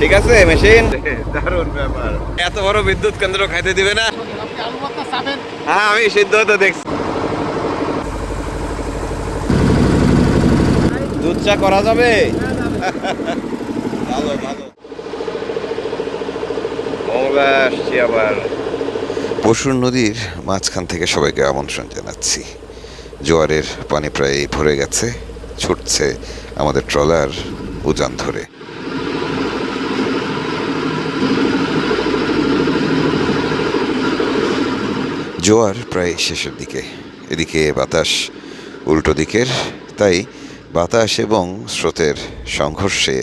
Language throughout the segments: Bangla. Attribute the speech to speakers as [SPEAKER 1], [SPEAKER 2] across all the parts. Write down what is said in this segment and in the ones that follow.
[SPEAKER 1] ঠিক আছে মেশিন, দারুণ ব্যাপার। এত বড় বিদ্যুৎ কেন্দ্র খাইতে দিবে না? হ্যাঁ আমি সিদ্ধ তো দেখছি। দুধ চা করা যাবে? ভালো ভালো। মঙ্গলা আসছি আবার। পশুর নদীর মাঝখান থেকে সবাইকে আমন্ত্রণ জানাচ্ছি। জোয়ারের পানি প্রায় ভরে গেছে, ছুটছে আমাদের ট্রলার উজান ধরে। জোয়ার প্রায় শেষের দিকে, এদিকে বাতাস উল্টো দিকের, তাই বাতাস এবং স্রোতের সংঘর্ষে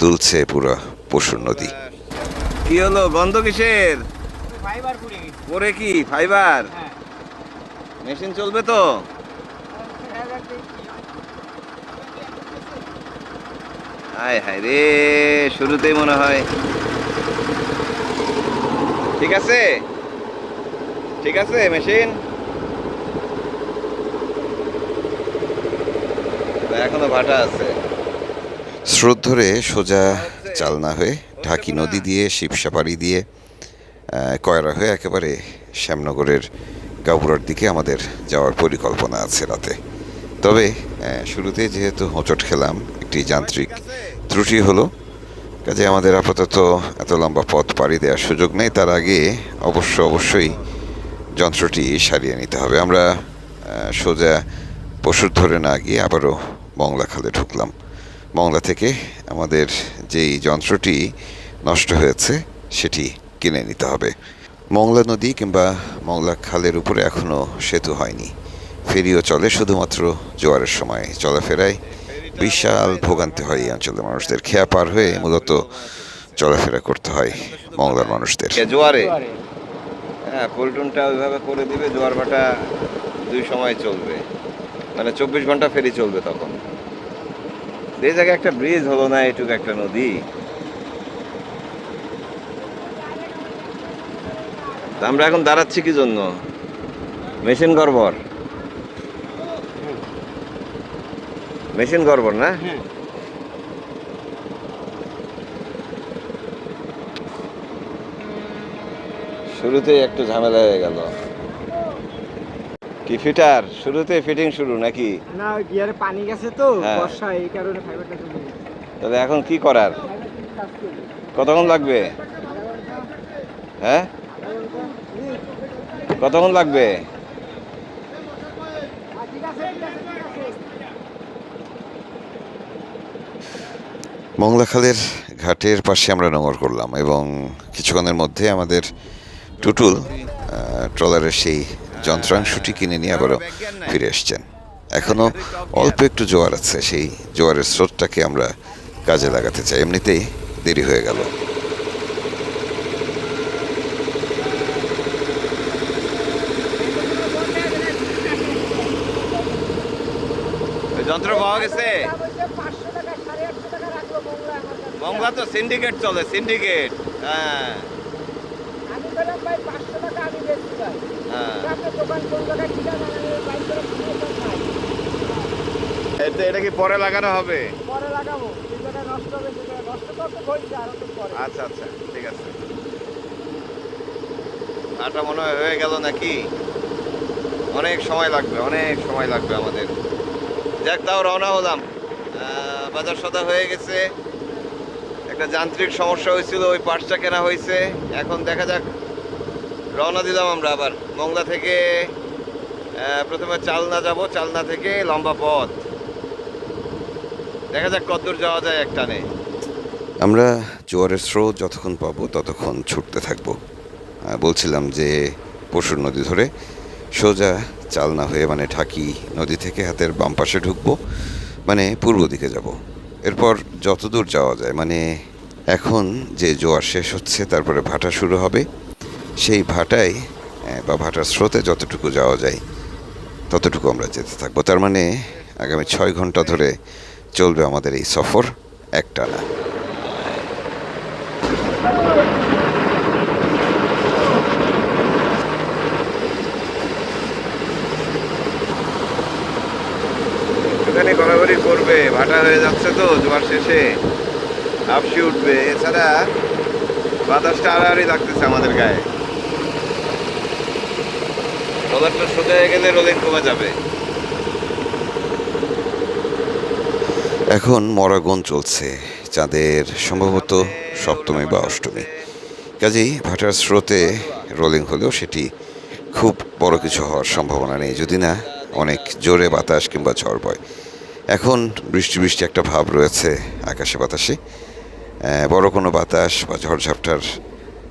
[SPEAKER 1] দুলছে পুরো পশুর নদী। কি হলো, গন্ধ কিসের? পরে কি ফাইবার? মেশিন চলবে তো? হায় হায় রে, শুরুতেই মনে হয়। ঠিক আছে ঠিক আছে মেশিন এখনো ভাটা আছে। স্রোত ধরে সোজা চালনা হয়ে ঢাকি নদী দিয়ে শিবসাপাড়ি দিয়ে কয়রা হয়ে একেবারে শ্যামনগরের গাবুরার দিকে আমাদের যাওয়ার পরিকল্পনা আছে রাতে। তবে শুরুতে যেহেতু হোঁচট খেলাম, একটি যান্ত্রিক ত্রুটি হলো, কাজে আমাদের আপাতত এত লম্বা পথ পাড়ি দেওয়ার সুযোগ নেই। তার আগে অবশ্যই যন্ত্রটি সারিয়ে নিতে হবে। আমরা সোজা পশুর ধরে না গিয়ে আবারও মংলা খালে ঢুকলাম। মংলা থেকে আমাদের যেই যন্ত্রটি নষ্ট হয়েছে সেটি কিনে নিতে হবে। মংলা নদী কিংবা মংলা খালের উপরে এখনও সেতু হয়নি, ফেরিও চলে শুধুমাত্র জোয়ারের সময়। চলাফেরায় বিশাল ভোগান্তি হয় এই অঞ্চলের মানুষদের। খেয়া পার হয়ে মূলত চলাফেরা করতে হয় মংলার মানুষদের। জোয়ারে হ্যাঁ পল্টনটা ওইভাবে করে দিবে, জোয়ার ভাটা দুই সময় চলবে, মানে 24 ঘন্টা ফেরি চলবে তখন। এই জায়গায় একটা ব্রিজ হলো না, এটুকু একটা নদী। আমরা এখন দাঁড়াচ্ছি কি জন্য? মেশিন গড়বড়, মেশিন গড়বড় না? শুরুতেই একটু ঝামেলা হয়ে গেল। কি ফিটার শুরুতে ফিটিং শুরু নাকি?
[SPEAKER 2] না, গিয়ারে পানি গেছে তো বর্ষা, এই কারণে ফাইবারটা চলে গেছে।
[SPEAKER 1] তাহলে এখন কি করার? কতক্ষণ লাগবে? হ্যাঁ কতক্ষণ লাগবে? মংলা খালের ঘাটের পাশে আমরা নোঙর করলাম এবং কিছুক্ষণের মধ্যে আমাদের টুটুল ট্রলারের সেই যন্ত্রাংশটি কিনে নিয়ে আবারও ফিরে এসছেন। এখনও অল্প একটু জোয়ার আছে, সেই জোয়ারের স্রোতটাকে আমরা কাজে লাগাতে চাই, এমনিতেই দেরি হয়ে গেল। যন্ত্র পাওয়া গেছে? মংলা তো সিন্ডিকেট চলে, সিন্ডিকেট। হ্যাঁ এটা কি পরে লাগানো হবে?
[SPEAKER 2] পরে লাগাবো, নষ্ট হবে, নষ্ট করতে হয়েছে আর একটু পরে।
[SPEAKER 1] আচ্ছা আচ্ছা ঠিক আছে। আটা মনে হয় হয়ে গেল নাকি? অনেক সময় লাগবে, অনেক সময় লাগবে আমাদের। যাক, তাও রওনা হলাম। বাজার সদা হয়ে গেছে, একটা যান্ত্রিক সমস্যা হয়েছিল, ওই পার্টসটা কেনা হয়েছে। এখন দেখা যাক, রওনা দিলাম আমরা আবার মংলা থেকে। প্রথমে চালনা যাব, চালনা থেকে লম্বা পথ, দেখা যাক কতদূর যাওয়া যায় একটানে। আমরা জোয়ারের স্রোত যতক্ষণ পাবো ততক্ষণ ছুটতে থাকবো। বলছিলাম যে পশুর নদী ধরে সোজা চালনা হয়ে, মানে ঢাকি নদী থেকে হাতের বাম পাশে ঢুকবো, মানে পূর্ব দিকে যাব। এরপর যতদূর যাওয়া যায়, মানে এখন যে জোয়ার শেষ হচ্ছে তারপরে ভাটা শুরু হবে, সেই ভাটায় বা ভাটার স্রোতে যতটুকু যাওয়া যায় ততটুকু আমরা যেতে থাকবো। তার মানে আগামী 6 ঘন্টা ধরে চলবে আমাদের এই সফর একটানা। একটুখানি ঘোরাঘুরি করবে, ভাটা হয়ে যাচ্ছে তো জোয়ার শেষে। হাফসে উঠবে, এছাড়া বাতাসটা আড়াআড়ি লাগতেছে আমাদের গায়ে। ট্রলারটা সোজা হয়ে গেলে রোলিং কমে যাবে। এখন মরাগন চলছে, চাঁদের সম্ভবত সপ্তমী বা অষ্টমী। কাজেই ভাটার স্রোতে রোলিং হলেও সেটি খুব বড় কিছু হওয়ার সম্ভাবনা নেই, যদি না অনেক জোরে বাতাস কিংবা ঝড় বয়। এখন বৃষ্টি বৃষ্টি একটা ভাব রয়েছে আকাশে বাতাসে, বড় কোনো বাতাস বা ঝড়ঝাপটার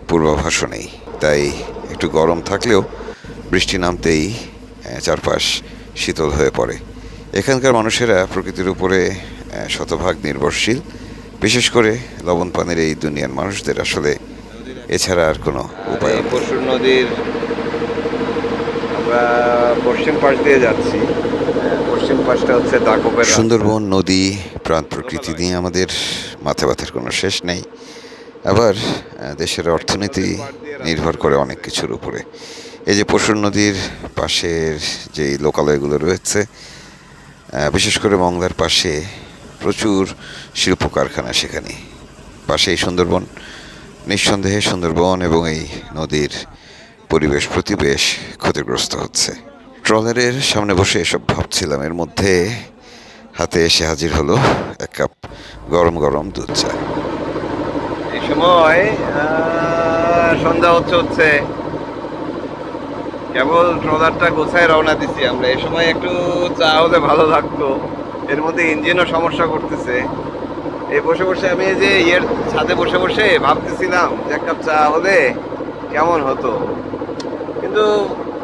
[SPEAKER 1] পূর্বাভাসও নেই। তাই একটু গরম থাকলেও বৃষ্টি নামতেই চারপাশ শীতল হয়ে পড়ে। এখানকার মানুষেরা প্রকৃতির উপরে শতভাগ নির্ভরশীল। বিশেষ করে লবণ পানির এই দুনিয়ার মানুষদের আসলে এছাড়া আর কোনো উপায় নেই। পরশুর নদীর আমরা পশ্চিম পাশ দিয়ে যাচ্ছি। পশ্চিম পাশটা হচ্ছে দাকোপের সুন্দরবন নদী, প্রাণ প্রকৃতি নিয়ে আমাদের মাথা ব্যথার কোনো শেষ নেই। আবার দেশের অর্থনীতি নির্ভর করে অনেক কিছুর উপরে। এই যে পরশুর নদীর পাশের যেই লোকালয়গুলো রয়েছে, বিশেষ করে মংলার পাশে প্রচুর শিল্প কারখানা, সেখানে পাশেই সুন্দরবন। নিঃসন্দেহে সুন্দরবন এবং এই নদীর পরিবেশ প্রতিবেশ ক্ষতিগ্রস্ত হচ্ছে। ট্রলারের সামনে বসে এসব ভাবছিলাম, এর মধ্যে হাতে এসে হাজির হলো এক কাপ গরম গরম দুধ চা। এই সময় সন্ধ্যা হচ্ছে কেবল ট্রলারটা গোছায় রওনা দিছি আমরা। এই সময় একটু চা হলে ভালো লাগতো, এর মধ্যে ইঞ্জিনও সমস্যা করতেছে। এই বসে বসে আমি এই যে ছাদে বসে বসে ভাবতেছিলাম যে এক কাপ চা হলে কেমন হতো, কিন্তু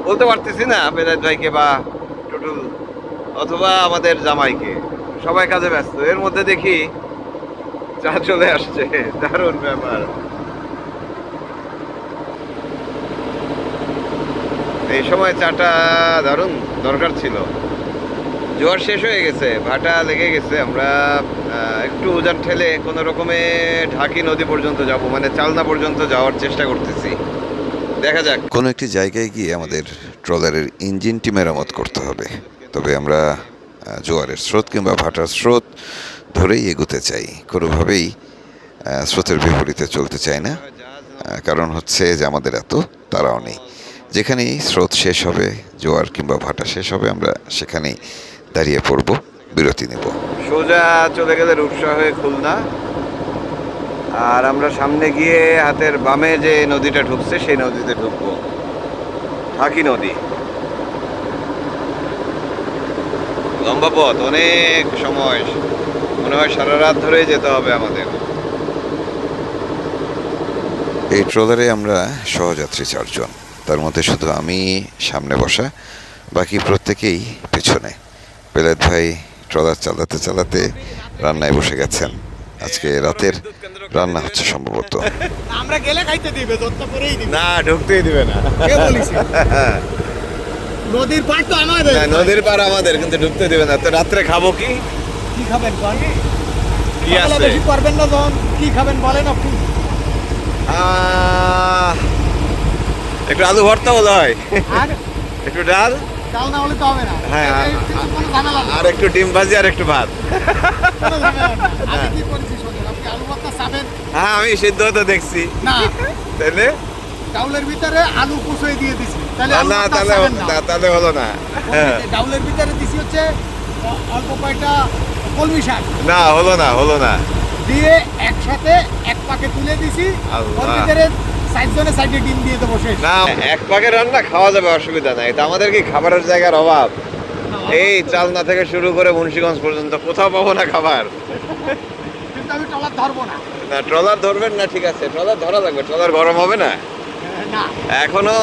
[SPEAKER 1] বলতে পারতেছি না বেলায়েত ভাইকে বা টুটুল অথবা আমাদের জামাইকে, সবাই কাজে ব্যস্ত। এর মধ্যে দেখি চা চলে আসছে, দারুণ ব্যাপার। এই সময় চাটা দারুণ দরকার ছিল। জোয়ার শেষ হয়ে গেছে, ভাটা লেগে গেছে। আমরা একটু উজান ঠেলে কোনো রকমে ঢাকি নদী পর্যন্ত যাব, মানে চালনা পর্যন্ত যাওয়ার চেষ্টা করতেছি। দেখা যাক, কোনো একটি জায়গায় গিয়ে আমাদের ট্রলারের ইঞ্জিনটি মেরামত করতে হবে। তবে আমরা জোয়ারের স্রোত কিংবা ভাটার স্রোত ধরেই এগোতে চাই, কোনোভাবেই স্রোতের বিপরীতে চলতে চাই না। কারণ হচ্ছে যে আমাদের এত তাড়াও নেই। যেখানেই স্রোত শেষ হবে, জোয়ার কিংবা ভাটা শেষ হবে, আমরা সেখানেই দাঁড়িয়ে পড়ব, বিরতি নেব। সোজা চলে গেলে রূপসা হয়ে খুলনা, আর আমরা সামনে গিয়ে হাতের বামে যে নদীটা ঢুকছে সেই নদীতে ঢুকবো, ঢাকি নদী। লম্বা পথ, অনেক সময়, মনে হয় সারা রাত ধরেই যেতে হবে আমাদের। এই ট্রলারে আমরা সহযাত্রী 4 জন, তার মধ্যে শুধু আমি সামনে বসা, বাকি প্রত্যেকেই পেছনে। বেলায়েত ভাই ট্রলার চালাতে চালাতে রান্নায় বসে গেছেন। আজকে রাতের রান্না হচ্ছে সম্ভবত।
[SPEAKER 2] আমরা গেলে খাইতে দিবে, যতটা করেই দিবে
[SPEAKER 1] না, ঢুকতেই দিবে না।
[SPEAKER 2] কে বলিস? নদীর পার তো আমাদের।
[SPEAKER 1] না, নদীর পার আমাদের, কিন্তু ঢুকতে দিবে না। তো রাত্রে খাবো কি?
[SPEAKER 2] কি খাবেন কোন?
[SPEAKER 1] কি আছে?
[SPEAKER 2] বেশি করবেন না যখন, কি খাবেন বলেন আপনি?
[SPEAKER 1] একটু আলু ভর্তা হলো হয়,
[SPEAKER 2] আর
[SPEAKER 1] একটু ডাল।
[SPEAKER 2] ডাল না হলে তো হবে না।
[SPEAKER 1] হ্যাঁ,
[SPEAKER 2] কোনো ঝামেলা না।
[SPEAKER 1] আর একটু ডিম ভাজি আর একটু ভাত।
[SPEAKER 2] কোনো ঝামেলা না। আমি কি করেছি শোনেন, আপনি আলু ভর্তা চাবেন?
[SPEAKER 1] হ্যাঁ, আমি সিদ্ধ হতে দেখছি।
[SPEAKER 2] না,
[SPEAKER 1] তাহলে
[SPEAKER 2] ডাউলের ভিতরে আলু কুচিয়ে দিয়ে দিছি। তাহলে
[SPEAKER 1] না,
[SPEAKER 2] আলু
[SPEAKER 1] না,
[SPEAKER 2] ভর্তা
[SPEAKER 1] তাহলে
[SPEAKER 2] চাবেন না।
[SPEAKER 1] তাহলে হলো না। হ্যাঁ,
[SPEAKER 2] ডাউলের ভিতরে দিছি হচ্ছে অল্প কয়টা কলমি শাক,
[SPEAKER 1] না, হলো না, হলো না।
[SPEAKER 2] দিয়ে একসাথে এক পাকে তুলে দিছি।
[SPEAKER 1] আল্লাহ।
[SPEAKER 2] ওর ভিতরে সাইডে ডিম দিয়ে দেবো শেষ।
[SPEAKER 1] না, এক পাকের রান্না খাওয়া যাবে, অসুবিধা নাই। তা আমাদের কি খাবারের জায়গার অভাব? এই চালনা থেকে শুরু করে মুন্সিগঞ্জ পর্যন্ত কোথাও পাবো না খাবার।
[SPEAKER 2] কিন্তু আমি ট্রলার ধরবো না।
[SPEAKER 1] না, ট্রলার ধরবেন না, ঠিক আছে, ট্রলার ধরা লাগবে। ট্রলার গরম হবে না?
[SPEAKER 2] না,
[SPEAKER 1] এখনো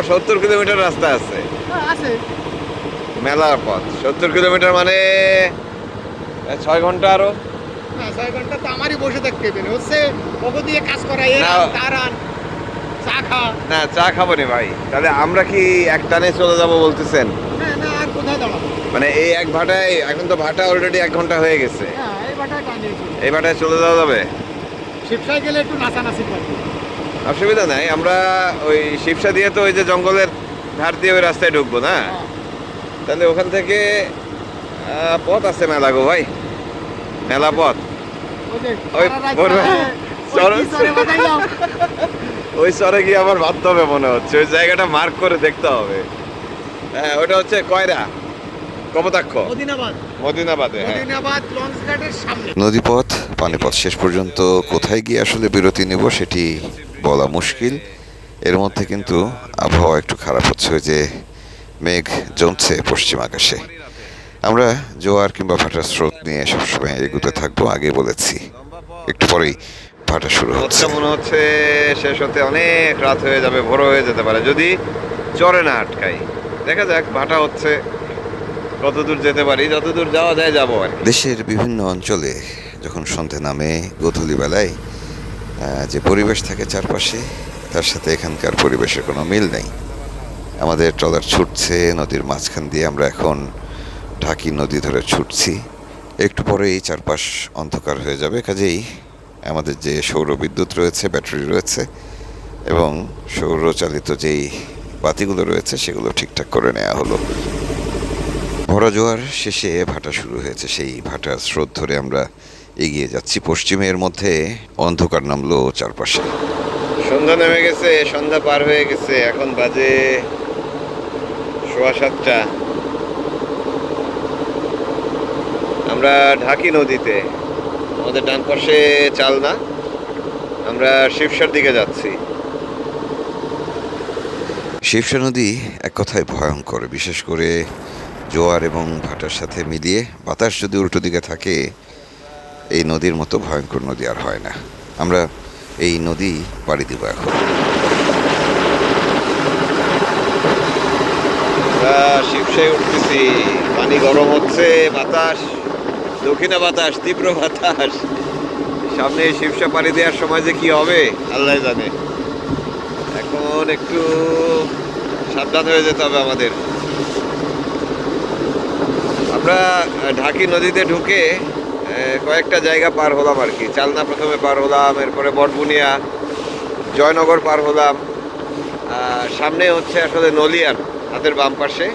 [SPEAKER 1] 70 কিলোমিটার রাস্তা আছে,
[SPEAKER 2] আছে
[SPEAKER 1] মেলা পথ। 70 কিলোমিটার মানে 6 ঘন্টা আরো।
[SPEAKER 2] না, 6 ঘন্টা তো আমারই বসে থাকতে হবে। হচ্ছে ওগো দিয়ে কাজ করা, এর
[SPEAKER 1] না।
[SPEAKER 2] তারান চা খা।
[SPEAKER 1] না, চা খাবো না ভাই। তাহলে আমরা কি এক টানে চলে যাব বলতেছেন?
[SPEAKER 2] না না, আর কোথায় দাঁড়াবো?
[SPEAKER 1] মানে এই এক ভাটায়, এখন তো ভাটা অলরেডি 1 ঘন্টা হয়ে গেছে,
[SPEAKER 2] হ্যাঁ, এই বাটায় টানিয়েছি।
[SPEAKER 1] এই ভাটায় চলে যাওয়া যাবে?
[SPEAKER 2] শিবসায় গেলে একটু নাচানাচি করবো।
[SPEAKER 1] অসুবিধা নাই। আমরা ওই শিবসা দিয়ে তো ওই যে জঙ্গলের ধার দিয়ে ওই রাস্তায় ঢুকবো না? তাহলে ওখান থেকে পথ আছে মেলা গো ভাই, মেলা পথ। ওই ওই চরে গিয়ে আমার ভাবতে হবে মনে হচ্ছে, ওই জায়গাটা মার্ক করে দেখতে হবে। হ্যাঁ, ওটা হচ্ছে কয়রা কপোতাক্ষ মদিনাবাদে। নদীপথ পানিপথ শেষ পর্যন্ত কোথায় গিয়ে আসলে বিরতি নেব সেটি বলা মুশকিল। এর মধ্যে কিন্তু আবহাওয়া একটু খারাপ হচ্ছে, ওই যে মেঘ জমছে পশ্চিম আকাশে। আমরা জোয়ার কিংবা ভাটার স্রোত নিয়ে সবসময় এগুতে থাকবো, আগে বলেছি। একটু পরেই ভাটা শুরু হচ্ছে। মনে হচ্ছে শেষ হতে অনেক রাত হয়ে যাবে, ভোর হয়ে যেতে পারে যদি চরে না আটকাই। দেখা যাক, ভাটা হচ্ছে, কতদূর যেতে পারি, যতদূর যাওয়া যায় যাবো আর কি। দেশের বিভিন্ন অঞ্চলে যখন সন্ধে নামে গোধূলি বেলায় যে পরিবেশ থাকে চারপাশে, তার সাথে এখানকার পরিবেশের কোনো মিল নেই। আমাদের ট্রলার ছুটছে নদীর মাঝখান দিয়ে, আমরা এখন ঢাকি নদী ধরে ছুটছি। একটু পরেই চারপাশ অন্ধকার হয়ে যাবে, কাজেই আমাদের যে সৌর বিদ্যুৎ রয়েছে, ব্যাটারি রয়েছে এবং সৌরচালিত যেই বাতিগুলো রয়েছে সেগুলো ঠিকঠাক করে নেওয়া হলো। ভরা জোয়ার শেষে ভাটা শুরু হয়েছে, সেই ভাটার স্রোত ধরে আমরা এগিয়ে যাচ্ছি। পশ্চিমের মধ্যে অন্ধকার নামলো চারপাশে। সন্ধ্যা নেমে গেছে, সন্ধ্যা পার হয়ে গেছে, এখন বাজে 7:15। আমরা ঢাকি নদীতে, আমাদের ডান পাশে চালনা, আমরা শিবসার দিকে যাচ্ছি। শিবসা নদী এক কথায় ভয়ঙ্কর, বিশেষ করে জোয়ার এবং ভাটার সাথে মিলিয়ে। বাতাস যদি উল্টো দিকে থাকে, এই নদীর মতো ভয়ঙ্কর নদী আর হয় না। আমরা এই নদী পাড়ি দিব এখন। শিবসায় উঠতেছি, পানি গরম হচ্ছে, বাতাস দক্ষিণা বাতাস, তীব্র বাতাস। সামনে শিবসা পাড়ি দেওয়ার সময় যে কি হবে আল্লাহ জানে। এখন একটু সাবধান হয়ে যেতে হবে আমাদের। আমরা ঢাকি নদীতে ঢুকে কয়েকটা জায়গা পার হলাম আর কি। চালনা প্রথমে পার হলাম, এরপরে বটবুনিয়া, জয়নগর পার হলাম। সামনে হচ্ছে আসলে নলিয়ান হাতের বাম পাশে,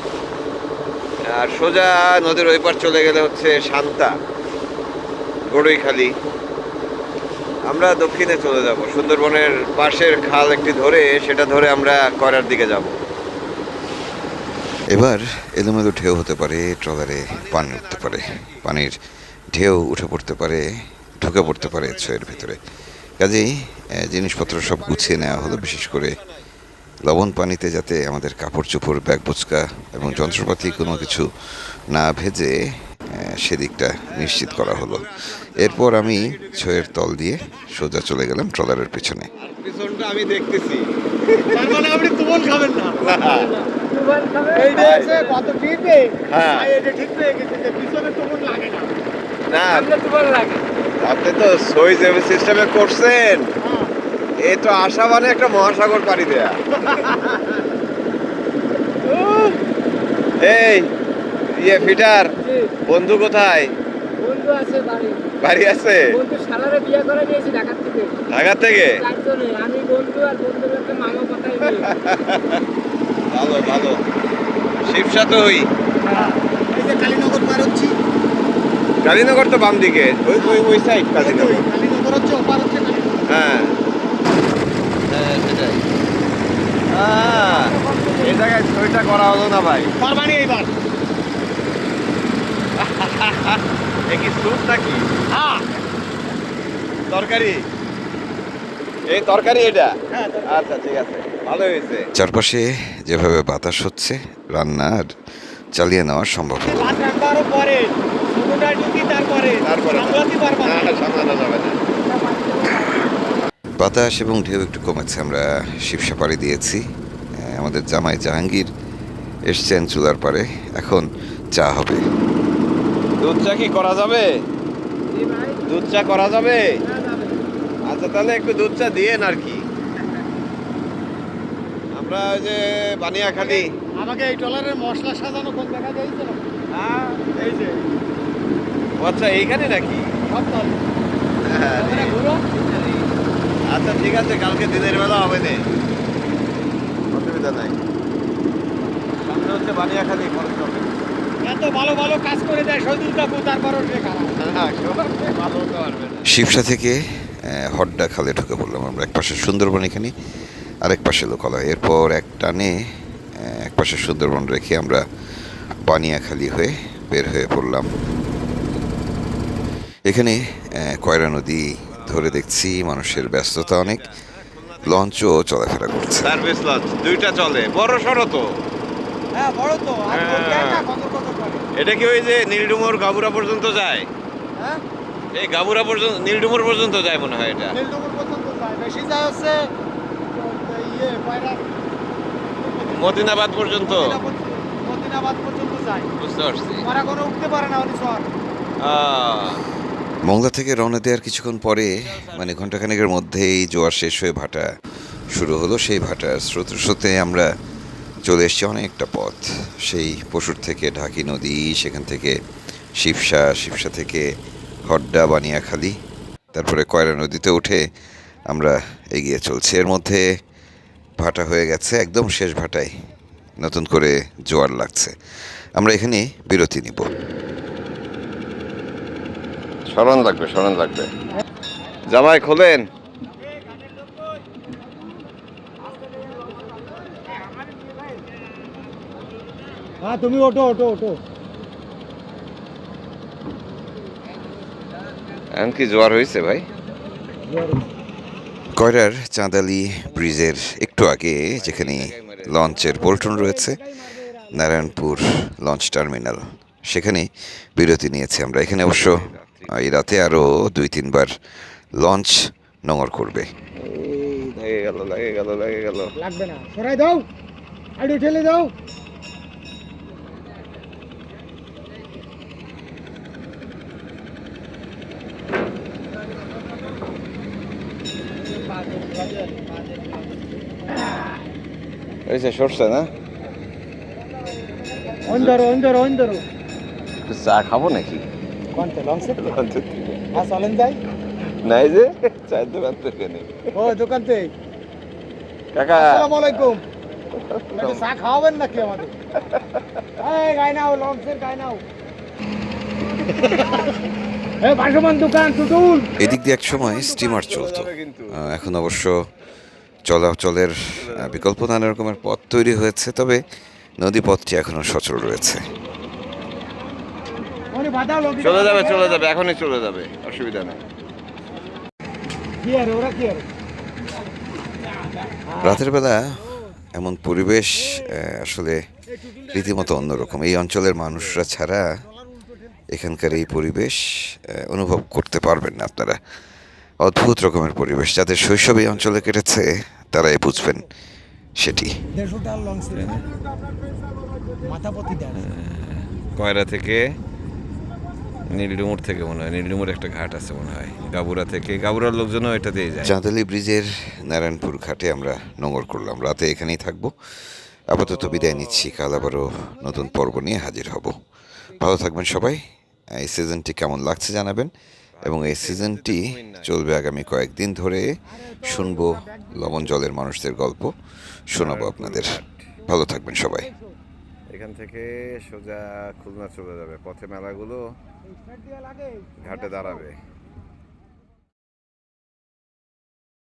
[SPEAKER 1] আর সোজা নদীর ওই পার চলে গেলে হচ্ছে শান্তা, গড়ইখালি। আমরা দক্ষিণে চলে যাব, সুন্দরবনের পাশের খাল একটি ধরে, সেটা ধরে আমরা কয়রার দিকে যাব। এবার এলোমেলো ঢেউ হতে পারে, ট্রলারে পানি উঠতে পারে, পানির ঢেউ উঠে পড়তে পারে, ঢুকে পড়তে পারে ছয়ের ভিতরে। কাজেই জিনিসপত্র সব গুছিয়ে নেওয়া হলো, বিশেষ করে লবণ পানিতে যাতে আমাদের কাপড় চোপড়, ব্যাগ বোচকা এবং যন্ত্রপাতি কোনো কিছু না ভেজে, সেদিকটা নিশ্চিত করা হলো। এরপর আমি ছয়ের তল দিয়ে সোজা চলে গেলাম ট্রলারের পিছনে। পিছনটা আমি দেখতেছি,
[SPEAKER 2] তার মানে আপনি তুমন খাবেন না? এইটা আছে কত ফিটে?
[SPEAKER 1] হ্যাঁ,
[SPEAKER 2] এটা ঠিক পেয়ে গেছে যে পিছনে তুমন লাগে না।
[SPEAKER 1] না,
[SPEAKER 2] সামনে তুমন লাগে।
[SPEAKER 1] আপনি তো সই জেবি সিস্টেমে করছেন, এই তো আশা মানে একটা মহাসাগর পাড়ি দেয়া। এই ফিটার বন্ধু কোথায়?
[SPEAKER 3] বন্ধু আছে বাড়ি।
[SPEAKER 1] বাড়ি আছে?
[SPEAKER 3] বন্ধু শালারে বিয়ে করে নিয়েছি ঢাকা থেকে।
[SPEAKER 1] ঢাকা থেকে?
[SPEAKER 3] চারজনে, আমি বন্ধু আর বন্ধুর একটা মামা কথাই নেই।
[SPEAKER 1] ভালো ভালো। শিবসা তো ওই
[SPEAKER 2] এই যে কালীনগর পার হচ্ছি।
[SPEAKER 1] কালীনগর তো বাম দিকে, ওই সাইড কালীনগর।
[SPEAKER 2] কালীনগর হচ্ছে ওপার হচ্ছে কালীনগর।
[SPEAKER 1] হ্যাঁ হ্যাঁ, সেটাই। এই জায়গায় ছবিটা করা হলো না ভাই।
[SPEAKER 2] পারবানি এইবার।
[SPEAKER 1] এ কি স্যুপ নাকি?
[SPEAKER 2] হ্যাঁ,
[SPEAKER 1] তরকারি, এই তরকারি এটা?
[SPEAKER 2] হ্যাঁ।
[SPEAKER 1] আচ্ছা, ঠিক আছে, ভালো হয়েছে। চারপাশে যেভাবে বাতাস হচ্ছে, রান্না আর চালিয়ে নেওয়া সম্ভব হলো।
[SPEAKER 2] ভাত রান্নারও পরে ছোটটা ঢুকি, তারপরে সামলাতে পারবা না।
[SPEAKER 1] সামলানো যাবে না। বাতাস এবং ঢেউ একটু কমেছে, আমরা শিবসা পাড়ি দিয়েছি। আমাদের জামাই জাহাঙ্গীর এসছেন চুলার পারে, এখন চা হবে। দুধ চা কি করা যাবে?
[SPEAKER 3] জি ভাই।
[SPEAKER 1] দুধ চা করা যাবে?
[SPEAKER 3] হ্যাঁ, যাবে।
[SPEAKER 1] আচ্ছা, তাহলে একটু দুধ চা দিয়েন আর কি। আমরা ওই যে বানিয়াখালী।
[SPEAKER 2] আমাকে এই টলারের মশলা সাজানো কোন জায়গায় যাইছে না?
[SPEAKER 1] হ্যাঁ,
[SPEAKER 2] এই যে
[SPEAKER 1] আচ্ছা, এইখানে নাকি?
[SPEAKER 2] সব তল।
[SPEAKER 1] হ্যাঁ,
[SPEAKER 2] তোমরা ঘুরো।
[SPEAKER 1] আচ্ছা, ঠিক আছে, কালকে দিনের বেলা হবে না, অসুবিধা নাই। সামনে হচ্ছে বানিয়াখালী, খরচ হবে।
[SPEAKER 2] এত ভালো ভালো কাজ করে দেয় শহীদুল কাপু, তারপরও সে খারাপ।
[SPEAKER 4] ভালো হতে পারবে না।
[SPEAKER 1] শিবসা থেকে হড্ডা খালে ঢুকে পড়লাম আমরা। এক পাশে সুন্দরবন এখানে, আরেক পাশে লোকালয়। এরপর এক টানে এক পাশে সুন্দরবন রেখে আমরা বানিয়াখালী হয়ে বের হয়ে পড়লাম। এখানে কয়রা নদী ধরে দেখছি মানুষের ব্যস্ততা অনেক, লঞ্চও চলাফেরা করছে।
[SPEAKER 4] সার্ভিস লঞ্চ দুইটা চলে, বড় সড়ো তো।
[SPEAKER 2] হ্যাঁ বড় তো, আর
[SPEAKER 4] হ্যাঁ।
[SPEAKER 2] দেয় না কত কত করে।
[SPEAKER 4] এটা কি ওই যে নীলডুমুর গাবুরা পর্যন্ত যায়?
[SPEAKER 2] হ্যাঁ
[SPEAKER 4] এই গাবুরা পর্যন্ত, নীলডুমুর পর্যন্ত যায় মনে হয় এটা।
[SPEAKER 2] নীলডুমুর পর্যন্ত যায়, বেশি যায় হচ্ছে পায়রা
[SPEAKER 4] মদিনাবাদ পর্যন্ত।
[SPEAKER 2] মদিনাবাদ পর্যন্ত যায়।
[SPEAKER 4] বুঝতে পারছি।
[SPEAKER 2] ওরা কোনো উঠতে পারে না ওই শহর।
[SPEAKER 1] মংলা থেকে রওনা দেওয়ার কিছুক্ষণ পরে মানে ঘন্টাখানেকের মধ্যেই জোয়ার শেষ হয়ে ভাটা শুরু হলো। সেই ভাটার স্রোতে আমরা চলে এসেছি অনেকটা পথ। সেই পশুর থেকে ঢাকি নদী, সেখান থেকে শিবসা, শিবসা থেকে হড্ডা, বানিয়াখালী, তারপরে কয়রা নদীতে উঠে আমরা এগিয়ে চলছি। এর মধ্যে ভাটা হয়ে গেছে, একদম শেষ ভাটায় নতুন করে জোয়ার লাগছে। আমরা এখানে বিরতি নিব।
[SPEAKER 4] স্মরণ লাগবে, স্মরণ লাগবে। জামাই খোলেন।
[SPEAKER 2] হ্যাঁ তুমি ওঠো ওঠো ওঠো।
[SPEAKER 4] এখন কি জোয়ার হয়েছে ভাই?
[SPEAKER 1] কয়রার চাঁদালি ব্রিজের একটু আগে, যেখানে লঞ্চের পল্টন রয়েছে, নারায়ণপুর লঞ্চ টার্মিনাল, সেখানে বিরতি নিয়েছি আমরা। এখানে অবশ্য এই রাতে আরও 2-3 বার লঞ্চ নোঙর করবে।
[SPEAKER 4] লাগে গেল, লাগে গেল, লাগে গেল।
[SPEAKER 2] লাগবে না, সরাই দাও, আইডি ঠেলে দাও।
[SPEAKER 4] হয়েছে সরষে না?
[SPEAKER 2] অন্ধরো অন্ধরো অন্ধরো।
[SPEAKER 4] একটু চা খাবো নাকি?
[SPEAKER 2] কোনটা লঞ্চে?
[SPEAKER 4] লঞ্চের থেকে।
[SPEAKER 2] হ্যাঁ চলেন যাই।
[SPEAKER 4] নাই যে চায়ের দোকান থেকে নেই।
[SPEAKER 2] ও দোকান থেকে।
[SPEAKER 4] কাকা
[SPEAKER 2] আসসালামু আলাইকুম। একটু চা খাওয়াবেন নাকি আমাদের? এই গায় নাও, লঞ্চের গায় নাও। এই ভাসমান দোকান টুটুল।
[SPEAKER 1] এদিক দিয়ে এক সময় স্টিমার চলতো, এখন অবশ্য চলাচলের বিকল্প নানা রকমের পথ তৈরি হয়েছে, তবে নদীপথটি এখনও সচল রয়েছে।
[SPEAKER 2] ওরে বাদাও লোক।
[SPEAKER 4] চলে যাবে, চলে যাবে, এখনই চলে যাবে, অসুবিধা নেই।
[SPEAKER 2] কি আর ওরা কি আর?
[SPEAKER 1] রাতের বেলা এমন পরিবেশ আসলে রীতিমতো অন্যরকম। এই অঞ্চলের মানুষরা ছাড়া এখানকার এই পরিবেশ অনুভব করতে পারবেন না আপনারা। অদ্ভুত রকমের পরিবেশ। যাদের শৈশব এই অঞ্চলে কেটেছে তারাই বুঝবেন সেটি।
[SPEAKER 2] 150 টাকা লঞ্চ মাথা প্রতি দেয়।
[SPEAKER 4] কয়রা থেকে নীলডুমুর থেকে মনে হয়, নীলডুমুর একটা ঘাট আছে মনে হয়, গাবুরা থেকে, গাবুরার লোকজনও এটা দিয়ে যায়।
[SPEAKER 1] চাঁদালি ব্রিজের নারায়ণপুর ঘাটে আমরা নোঙর করলাম। রাতে এখানেই থাকবো। আপাতত বিদায় নিচ্ছি, কাল আবারও নতুন পর্ব নিয়ে হাজির হব। ভালো থাকবেন সবাই। এই সিজনটি কেমন লাগছে জানাবেন, এবং এই সিজনটি চলবে আগামী কয়েকদিন ধরে। শুনবো লবণ জলের মানুষদের গল্প, শোনাবো আপনাদের। ভালো থাকবেন সবাই।
[SPEAKER 4] এখান থেকে সোজা খুলনা চলে যাবে, পথে মেলাগুলো ঘাটে দাঁড়াবে।